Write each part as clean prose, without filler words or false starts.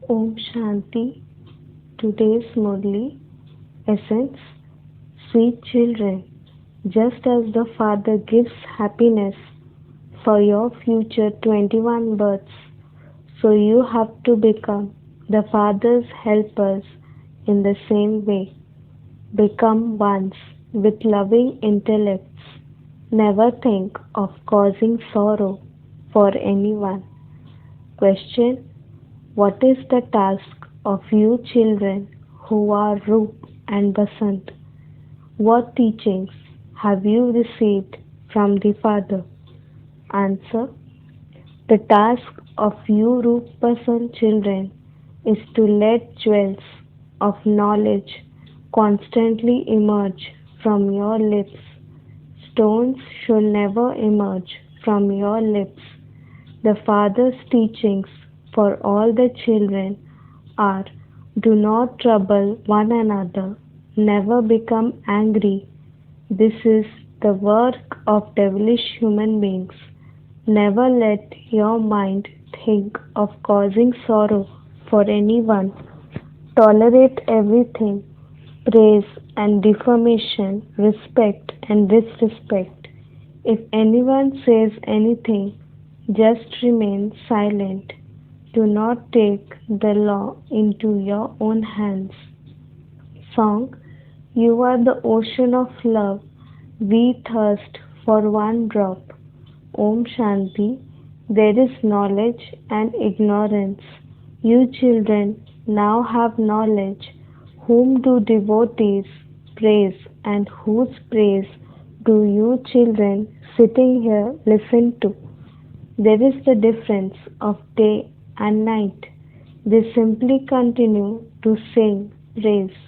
Om Shanti. Today's Murli Essence. Sweet children, just as the Father gives happiness for your future 21 births, so you have to become the Father's helpers in the same way. Become ones with loving intellects. Never think of causing sorrow for anyone. Question: what is the task of you children who are Roop and Basant? What teachings have you received from the Father? Answer: the task of you Roop Basant children is to let jewels of knowledge constantly emerge from your lips. Stones should never emerge from your lips. The Father's teachings for all the children are: do not trouble one another, never become angry. This is the work of devilish human beings. Never let your mind think of causing sorrow for anyone. Tolerate everything, praise and defamation, respect and disrespect. If anyone says anything, just remain silent. Do not take the law into your own hands. Song: you are the ocean of love. We thirst for one drop. Om Shanti. There is knowledge and ignorance. You children now have knowledge. Whom do devotees praise, and whose praise do you children sitting here listen to? There is the difference of day and night. They simply continue to sing praise.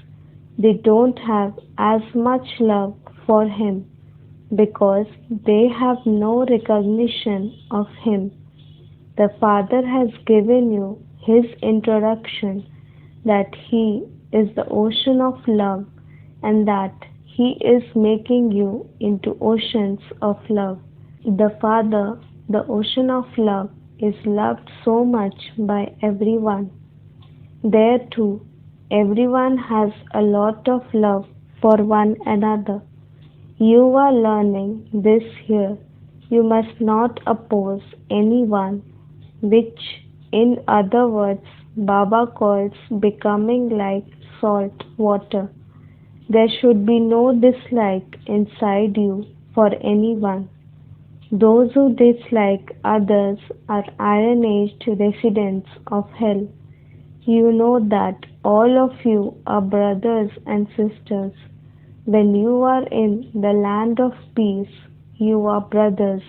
They don't have as much love for Him because they have no recognition of Him. The Father has given you His introduction, that He is the ocean of love and that He is making you into oceans of love. The Father, the ocean of love, is loved so much by everyone. There too, everyone has a lot of love for one another. You are learning this here. You must not oppose anyone, which in other words Baba calls becoming like salt water. There should be no dislike inside you for anyone. Those who dislike others are iron-aged residents of hell. You know that all of you are brothers and sisters. When you are in the land of peace, you are brothers.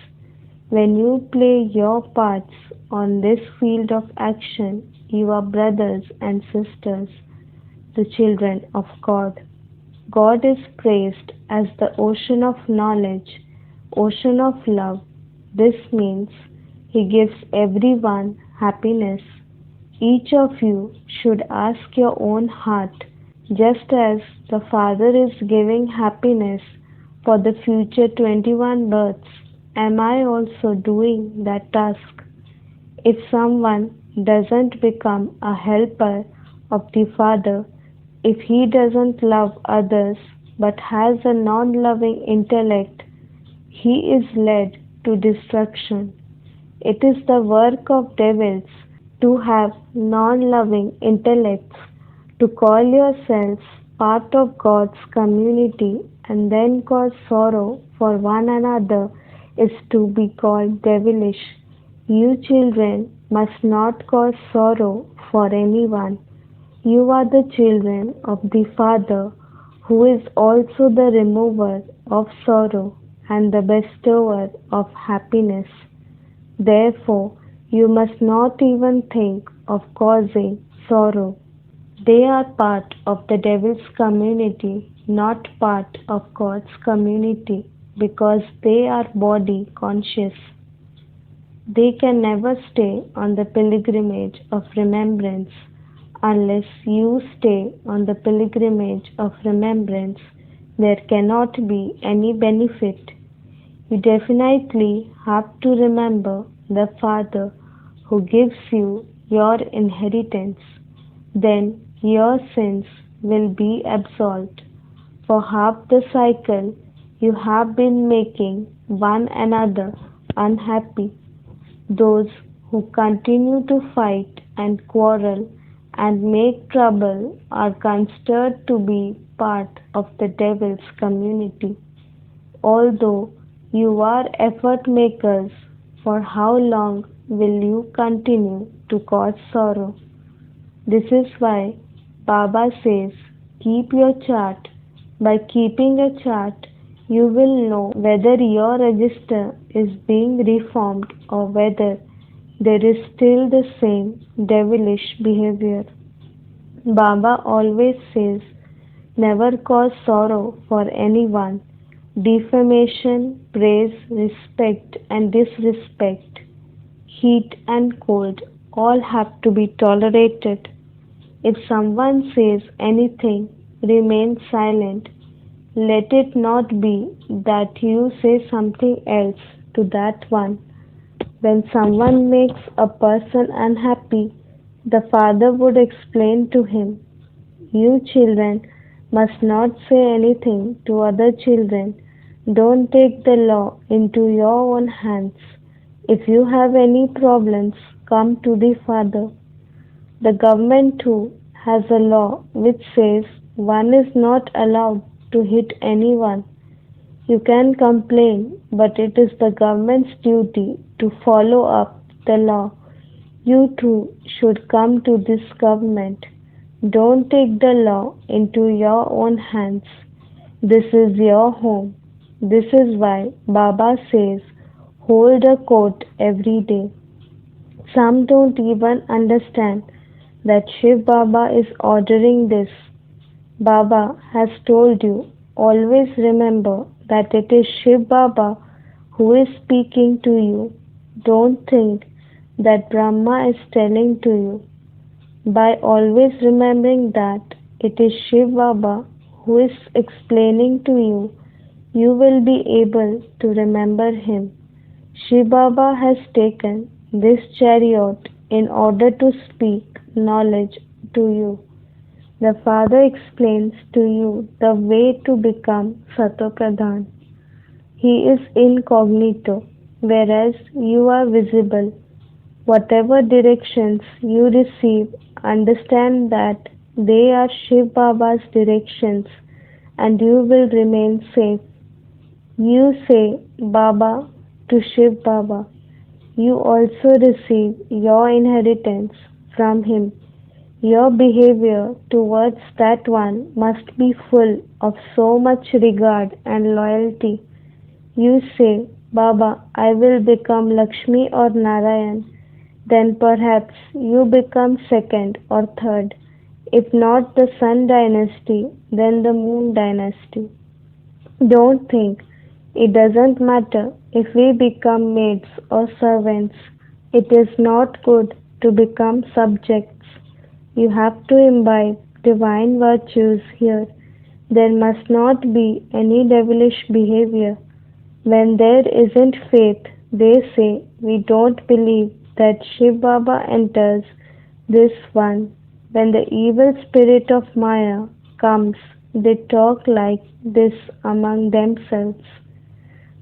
When you play your parts on this field of action, you are brothers and sisters, the children of God. God is praised as the ocean of knowledge, ocean of love. This means He gives everyone happiness. Each of you should ask your own heart, just as the Father is giving happiness for the future 21 births. Am I also doing that task? If someone doesn't become a helper of the Father, if he doesn't love others but has a non-loving intellect, he is led to destruction. It is the work of devils to have non-loving intellects, to call yourselves part of God's community and then cause sorrow for one another is to be called devilish. You children must not cause sorrow for anyone. You are the children of the Father, who is also the remover of sorrow and the bestower of happiness. Therefore, you must not even think of causing sorrow. They are part of the devil's community, not part of God's community, because they are body conscious. They can never stay on the pilgrimage of remembrance. Unless you stay on the pilgrimage of remembrance, there cannot be any benefit. You definitely have to remember the Father who gives you your inheritance, then your sins will be absolved. For half the cycle you have been making one another unhappy. Those who continue to fight and quarrel and make trouble are considered to be part of the devil's community. Although you are effort makers, for how long will you continue to cause sorrow? This is why Baba says, keep your chart. By keeping a chart, you will know whether your register is being reformed or whether there is still the same devilish behavior. Baba always says, never cause sorrow for anyone. Defamation, praise, respect, and disrespect, heat and cold all have to be tolerated. If someone says anything, remain silent. Let it not be that you say something else to that one. When someone makes a person unhappy, the father would explain to him, you children must not say anything to other children. Don't take the law into your own hands. If you have any problems, come to the father. The government too has a law which says one is not allowed to hit anyone. You can complain, but it is the government's duty to follow up the law. You too should come to this government. Don't take the law into your own hands. This is your home. This is why Baba says, hold a court every day. Some don't even understand that Shiv Baba is ordering this. Baba has told you, always remember that it is Shiv Baba who is speaking to you. Don't think that Brahma is telling to you. By always remembering that it is Shiv Baba who is explaining to you, you will be able to remember him. Shiv Baba has taken this chariot in order to speak knowledge to you. The Father explains to you the way to become Satopradhan. He is incognito, whereas you are visible. Whatever directions you receive, understand that they are Shiv Baba's directions and you will remain safe. You say Baba to Shiv Baba. You also receive your inheritance from him. Your behavior towards that one must be full of so much regard and loyalty. You say, Baba, I will become Lakshmi or Narayan. Then perhaps you become second or third. If not the Sun dynasty, then the Moon dynasty. Don't think it doesn't matter if we become maids or servants. It is not good to become subjects. You have to imbibe divine virtues here. There must not be any devilish behavior. When there isn't faith, they say, we don't believe that Shiv Baba enters this one. When the evil spirit of Maya comes, they talk like this among themselves.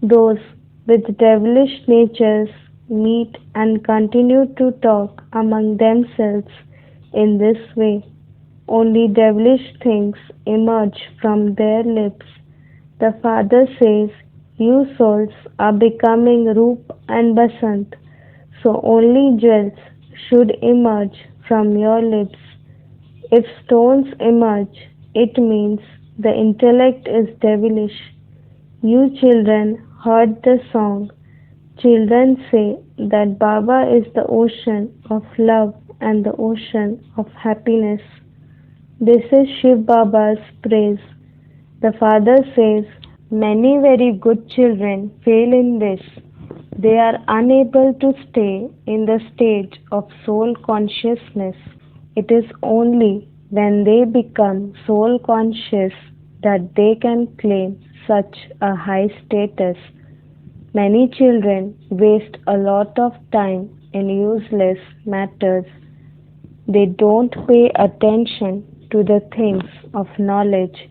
Those with devilish natures meet and continue to talk among themselves in this way. Only devilish things emerge from their lips. The Father says, you souls are becoming Roop and Basant, so only jewels should emerge from your lips. If stones emerge, it means the intellect is devilish. You children heard the song. Children say that Baba is the ocean of love and the ocean of happiness. This is Shiv Baba's praise. The Father says, many very good children fail in this. They are unable to stay in the stage of soul consciousness. It is only when they become soul conscious that they can claim such a high status. Many children waste a lot of time in useless matters They don't pay attention to the things of knowledge.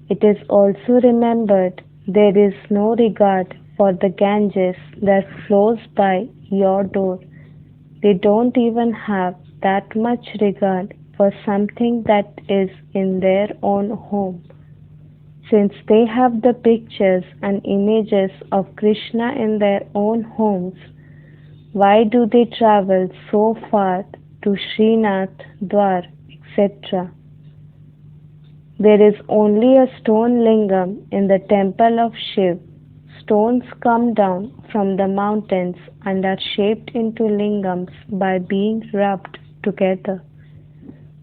It is also remembered there is no regard for the Ganges that flows by your door. They don't even have that much regard for something that is in their own home. Since they have the pictures and images of Krishna in their own homes, why do they travel so far to Srinath, Dwar, etc.? There is only a stone lingam in the temple of Shiv. Stones come down from the mountains and are shaped into lingams by being rubbed together.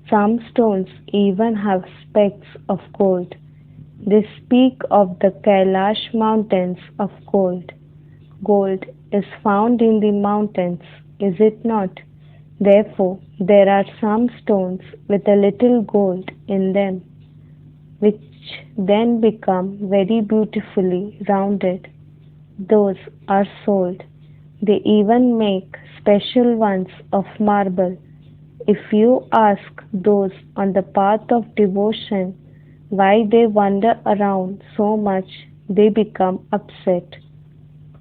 Some stones even have specks of gold. They speak of the Kailash mountains of gold. Gold is found in the mountains, is it not? Therefore, there are some stones with a little gold in them, which then become very beautifully rounded. Those are sold. They even make special ones of marble. If you ask those on the path of devotion why they wander around so much, they become upset.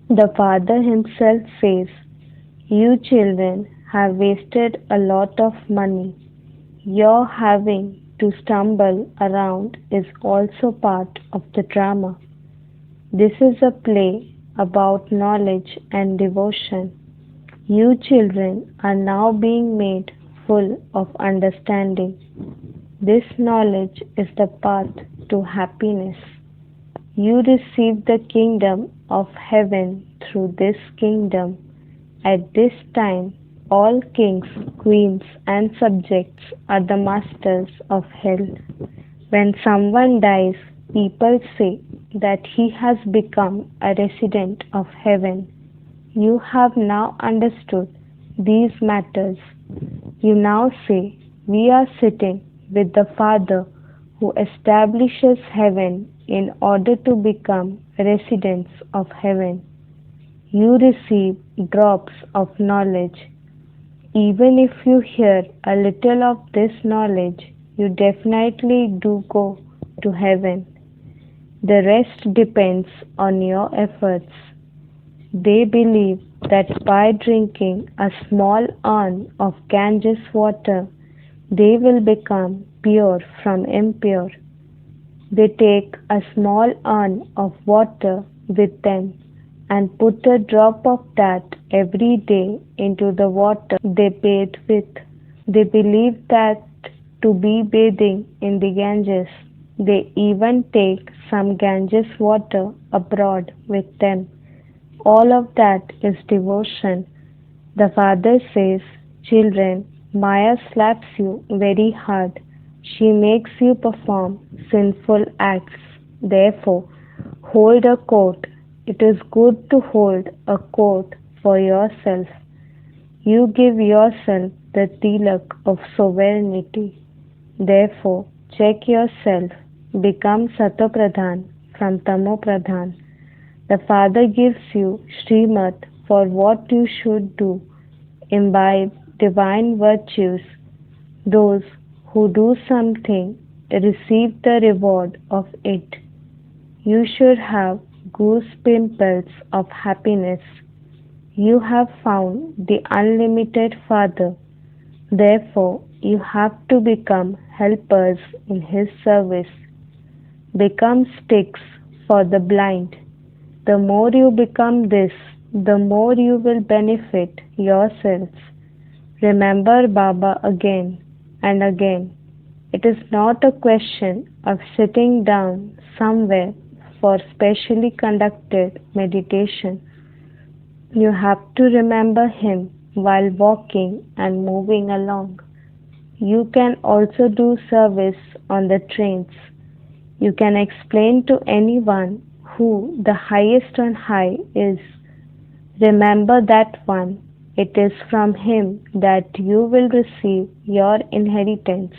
The Father himself says, "You children have wasted a lot of money. Your having to stumble around is also part of the drama. This is a play about knowledge and devotion. You children are now being made full of understanding. This knowledge is the path to happiness. You receive the kingdom of heaven through this kingdom. At this time, all kings, queens, and subjects are the masters of hell. When someone dies, people say that he has become a resident of heaven. You have now understood these matters. You now say, we are sitting with the Father who establishes heaven in order to become residents of heaven. You receive drops of knowledge. Even if you hear a little of this knowledge, you definitely do go to heaven. The rest depends on your efforts. They believe that by drinking a small urn of Ganges water, they will become pure from impure. They take a small urn of water with them and put a drop of that every day into the water they bathe with. They believe that to be bathing in the Ganges. They even take some Ganges water abroad with them. All of that is devotion. The Father says, children, Maya slaps you very hard. She makes you perform sinful acts. Therefore, hold a court. It is good to hold a court for yourself. You give yourself the tilak of sovereignty. Therefore, check yourself. Become Satopradhan from Tamopradhan. The Father gives you Srimad for what you should do. Imbibe divine virtues. Those who do something receive the reward of it. You should have goose pimples of happiness. You have found the unlimited Father. Therefore, you have to become helpers in His service. Become sticks for the blind. The more you become this, the more you will benefit yourselves. Remember Baba again and again. It is not a question of sitting down somewhere for specially conducted meditation. You have to remember Him while walking and moving along. You can also do service on the trains. You can explain to anyone who the highest on high is. Remember that one. It is from him that you will receive your inheritance.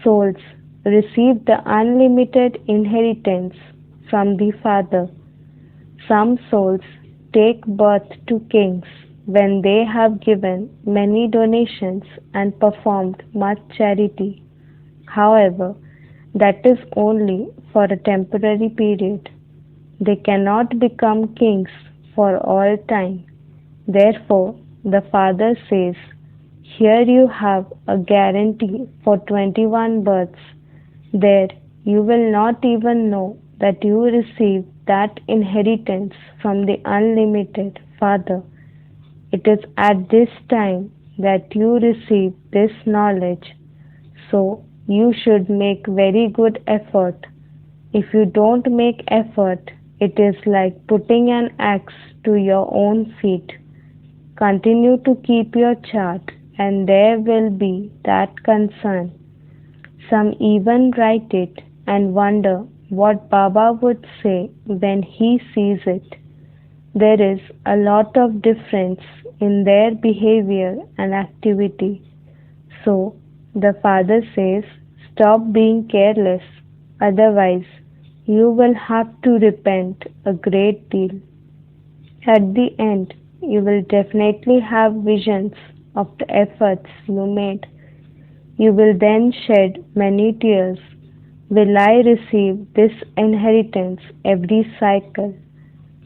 Souls receive the unlimited inheritance from the Father. Some souls take birth to kings, when they have given many donations and performed much charity. However, that is only for a temporary period. They cannot become kings for all time. Therefore, the Father says, here you have a guarantee for 21 births. There you will not even know that you received that inheritance from the unlimited Father. It is at this time that you receive this knowledge. So you should make very good effort. If you don't make effort, it is like putting an axe to your own feet. Continue to keep your chart, and there will be that concern. Some even write it and wonder what Baba would say when he sees it. There is a lot of difference in their behavior and activity. So the Father says, stop being careless, otherwise you will have to repent a great deal. At the end, you will definitely have visions of the efforts you made. You will then shed many tears. Will I receive this inheritance every cycle?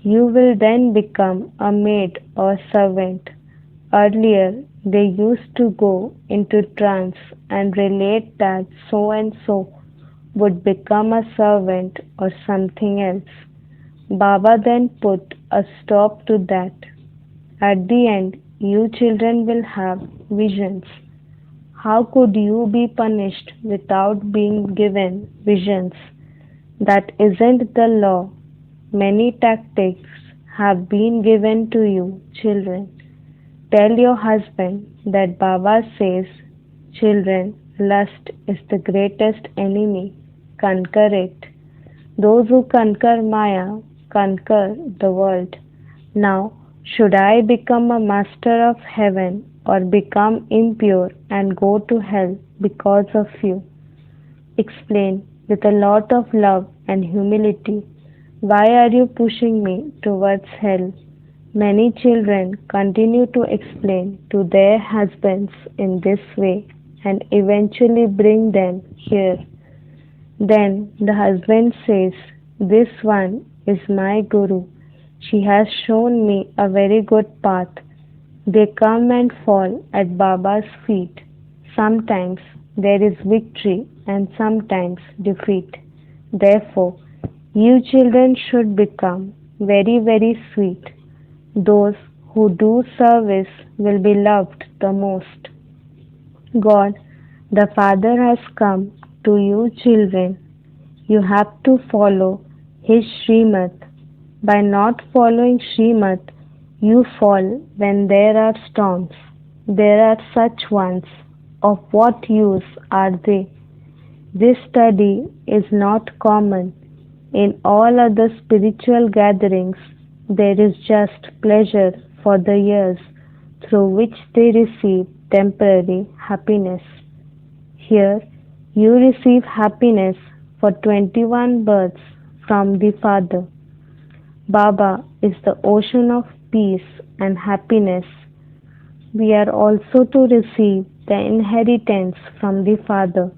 You will then become a maid or servant. Earlier, they used to go into trance and relate that so and so would become a servant or something else. Baba then put a stop to that. At the end, you children will have visions. How could you be punished without being given visions? That isn't the law. Many tactics have been given to you, children. Tell your husband that Baba says, children, lust is the greatest enemy. Conquer it. Those who conquer Maya conquer the world. Now, should I become a master of heaven or become impure and go to hell because of you? Explain with a lot of love and humility. Why are you pushing me towards hell? Many children continue to explain to their husbands in this way and eventually bring them here. Then the husband says, this one is my Guru. She has shown me a very good path. They come and fall at Baba's feet. Sometimes there is victory and sometimes defeat. Therefore, you children should become very, very sweet. Those who do service will be loved the most. God, the Father has come to you children. You have to follow His Srimad. By not following Srimad, you fall when there are storms. There are such ones. Of what use are they? This study is not common. In all other spiritual gatherings, there is just pleasure for the years through which they receive temporary happiness. Here, you receive happiness for 21 births from the Father. Baba is the ocean of peace and happiness. We are also to receive the inheritance from the Father.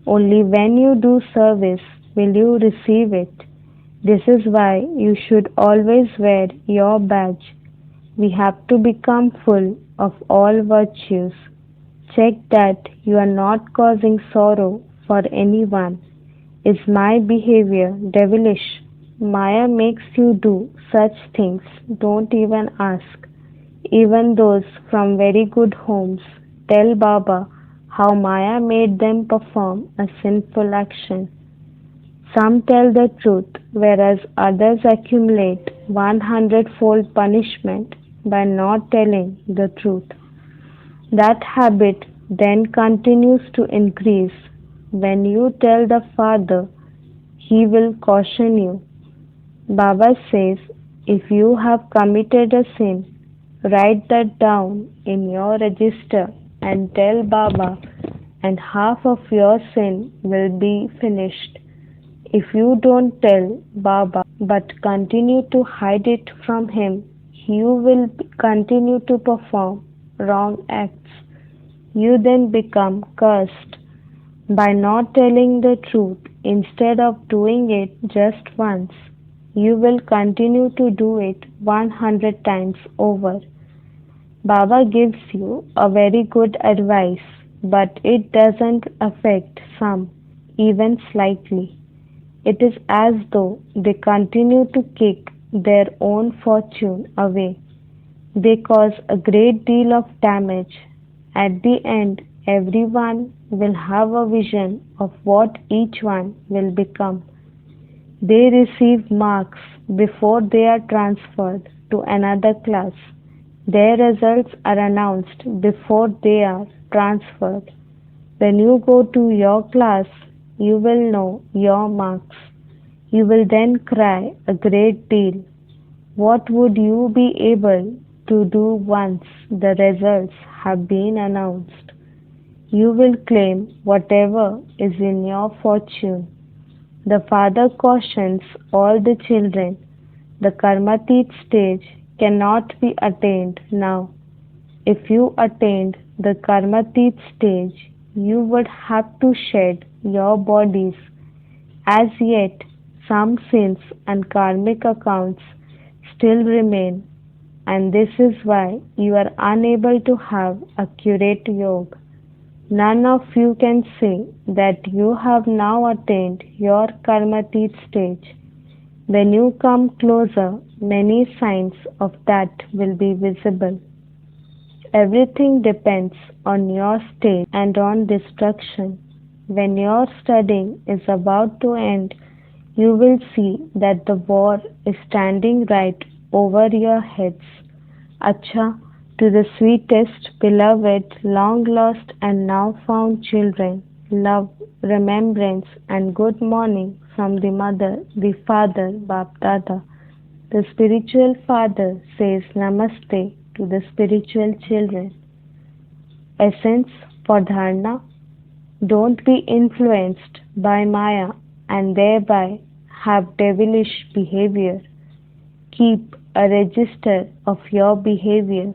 Only when you do service will you receive it. This is why you should always wear your badge. We have to become full of all virtues. Check that you are not causing sorrow for anyone. Is my behavior devilish? Maya makes you do such things. Don't even ask. Even those from very good homes tell Baba how Maya made them perform a sinful action. Some tell the truth, whereas others accumulate 100-fold punishment by not telling the truth. That habit then continues to increase. When you tell the Father, He will caution you. Baba says, if you have committed a sin, write that down in your register and tell Baba, and half of your sin will be finished. If you don't tell Baba but continue to hide it from him, you will continue to perform wrong acts. You then become cursed by not telling the truth. Instead of doing it just once, you will continue to do it 100 times over. Baba gives you a very good advice, but it doesn't affect some, even slightly. It is as though they continue to kick their own fortune away. They cause a great deal of damage. At the end, everyone will have a vision of what each one will become. They receive marks before they are transferred to another class. Their results are announced before they are transferred. When you go to your class, you will know your marks. You will then cry a great deal. What would you be able to do once the results have been announced? You will claim whatever is in your fortune. The father cautions all the children. The Karmatit stage cannot be attained now. If you attained the Karmatit stage, you would have to shed your bodies. As yet, some sins and karmic accounts still remain, and this is why you are unable to have accurate yoga. None of you can say that you have now attained your Karmatit stage. When you come closer, many signs of that will be visible. Everything depends on your state and on destruction. When your studying is about to end, you will see that the war is standing right over your heads. Acha, to the sweetest, beloved, long lost and now found children, love, remembrance and good morning from the mother, the father, Bap Dada. The spiritual father says Namaste to the spiritual children. Essence for Dharna: don't be influenced by Maya and thereby have devilish behavior. Keep a register of your behavior.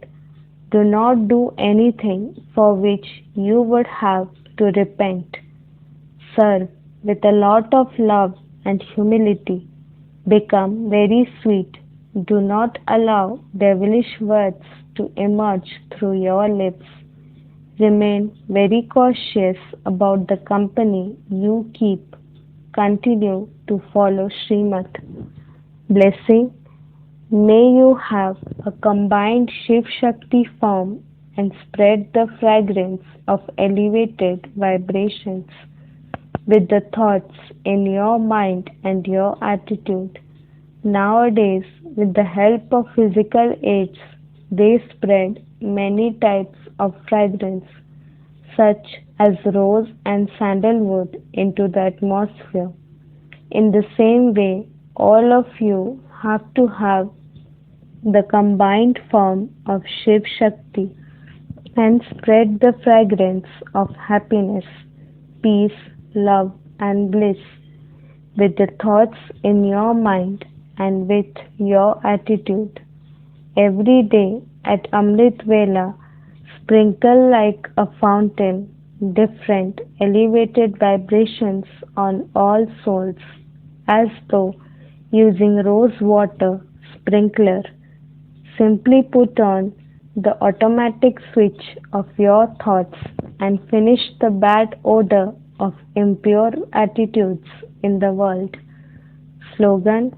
Do not do anything for which you would have to repent. Serve with a lot of love and humility. Become very sweet. Do not allow devilish words to emerge through your lips. Remain very cautious about the company you keep. Continue to follow Srimad. Blessing: may you have a combined Shiv Shakti form and spread the fragrance of elevated vibrations with the thoughts in your mind and your attitude. Nowadays, with the help of physical aids, they spread many types of fragrance, such as rose and sandalwood, into the atmosphere. In the same way, all of you have to have the combined form of Shiv Shakti and spread the fragrance of happiness, peace, love and bliss with the thoughts in your mind and with your attitude. Every day at Amrit Vela, sprinkle like a fountain different elevated vibrations on all souls, as though using rose water sprinkler. Simply put on the automatic switch of your thoughts and finish the bad odor of impure attitudes in the world. Slogan: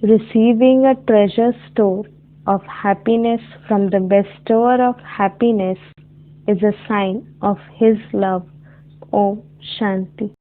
receiving a treasure store of happiness from the bestower of happiness is a sign of his love. Om Shanti.